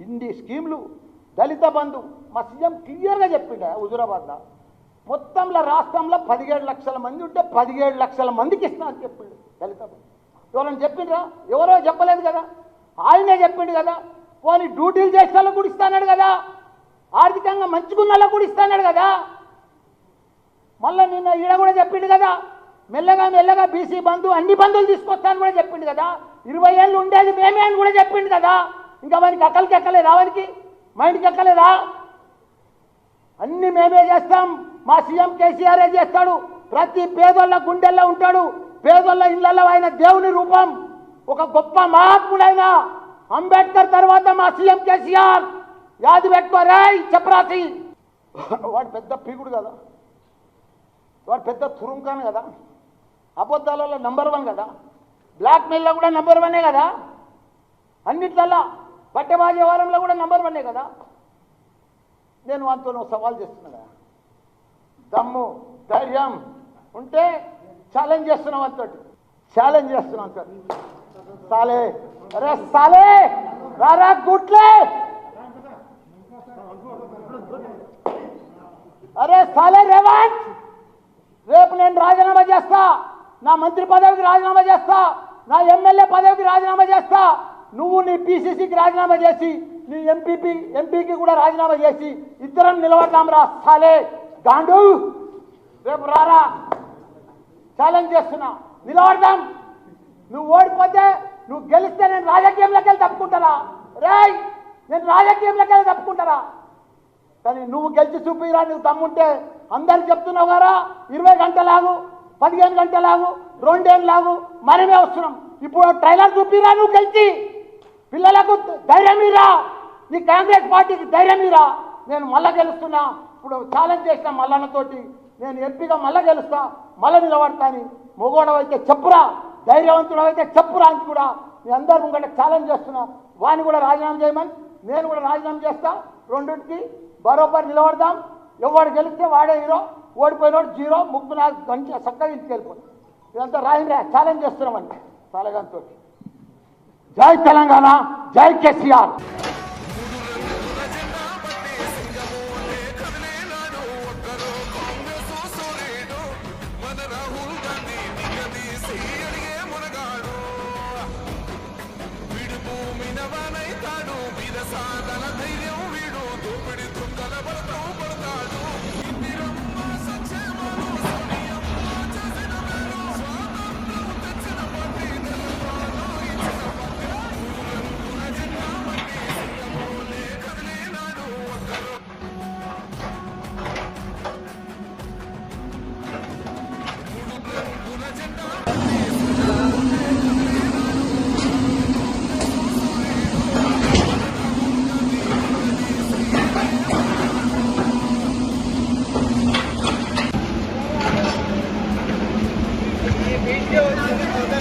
ఇన్ని స్కీములు, దళిత బంధు మా సీఎం క్లియర్గా చెప్పిండే హుజూరాబాద్లో మొత్తంలో రాష్ట్రంలో 17 లక్షల మంది ఉంటే 17 లక్షల మందికి ఇస్తా అని చెప్పిండు దళిత బంధు. ఎవరైనా చెప్పిండ్రా? ఎవరో చెప్పలేదు కదా, ఆయనే చెప్పిండు కదా. పోనీ డ్యూటీలు చేసే వాళ్ళకు కూడా ఇస్తాడు కదా, ఆర్థికంగా మంచుకున్న వాళ్ళకు కూడా ఇస్తాడు కదా. మళ్ళీ నిన్న ఈడ కూడా చెప్పిండు కదా, మెల్లగా మెల్లగా బీసీ బంధు అన్ని బంధువులు తీసుకొస్తాను కూడా చెప్పిండు కదా. 20 ఏళ్ళు ఉండేది మేమే అని కూడా చెప్పిండు కదా. ఇంకా వానికి అక్కలికి ఎక్కలేదా? వానికి మైండ్కి ఎక్కలేదా? అన్ని మేమే చేస్తాం, మా సీఎం కేసీఆర్ చేస్తాడు. ప్రతి పేదోళ్ళ గుండెల్లో ఉంటాడు, పేదోళ్ళ ఇళ్లలో ఆయన దేవుని రూపం, ఒక గొప్ప మహాత్ముడైన అంబేద్కర్ తర్వాత మా సీఎం కేసీఆర్. యాది పెట్టుకోరాయ్ చెప్పరాసి. వాడు పెద్ద పీకుడు కదా, వాడు పెద్ద తురుంకాను కదా, అబద్ధాలలో నంబర్ 1 కదా, బ్లాక్ మెయిల్లో కూడా నంబర్ 1 కదా, అన్నిట్లల్లా బట్టెబాజీ వ్యవహారంలో కూడా నంబర్ 1 కదా. నేను వాటితో సవాల్ చేస్తున్నా కదా, దమ్ము ధైర్యం ఉంటే ఛాలెంజ్ చేస్తున్నాం అంతటి, ఛాలెంజ్ చేస్తున్నాం అంతటి. సాలే అరే సాలే రారా గుట్లే, అరే సాలే రేవంత్, రేపు నేను రాజీనామా చేస్తా, నా మంత్రి పదవికి రాజీనామా చేస్తా, నా ఎమ్మెల్యే పదవికి రాజీనామా చేస్తా. నువ్వు నీ పీసీసీకి రాజీనామా చేసి, నీ ఎంపీకి కూడా రాజీనామా చేసి ఇద్దరం నిలబడతాం రా సాలే గాండు. రేపు రారా, ఛాలెంజ్ చేస్తున్నా, నిలబడతాం. నువ్వు ఓడిపోతే, నువ్వు గెలిస్తే నేను రాజకీయంలోకి వెళ్ళి తప్పుకుంటారా? రేయ్, నేను రాజకీయంలోకి వెళ్ళి తప్పుకుంటారా? కానీ నువ్వు గెలిచి చూపిరా, నువ్వు తమ్ముంటే. అందరికి చెప్తున్నావు కదా, 20 గంటలాగు, 15 గంటలాగు, 2 ఏళ్ళలాగు, మనమే వస్తున్నాం. ఇప్పుడు ట్రైలర్ చూపిరా, నువ్వు గెలిచి పిల్లలకు ధైర్యం ఇరా, నీ కాంగ్రెస్ పార్టీకి ధైర్యం ఇరా. నేను మళ్ళా గెలుస్తున్నా, ఇప్పుడు ఛాలెంజ్ చేసిన మల్లన్నతోటి, నేను ఎంపీగా మళ్ళా గెలుస్తా, మళ్ళీ నిలబడతాను. మొగోడవైతే చెప్పురా, ధైర్యవంతుడవైతే చెప్పురా అని కూడా మీ అందరు ముంగట ఛాలెంజ్ చేస్తున్నా. వాడిని కూడా రాజీనామా చేయమని, నేను కూడా రాజీనామా చేస్తా. రెండింటికి బరోబర్ నిలబడదాం. ఎవడు గెలిస్తే వాడే హీరో, ఓడిపోయినోడు జీరో. ముగ్గురు 4 గంటల చక్కగా ఇంటికి వెళ్ళిపోయి. ఇదంతా రాజీనామా ఛాలెంజ్ చేస్తున్నామండి సాలగాంతో. జై తెలంగాణ, జై కేసీఆర్. video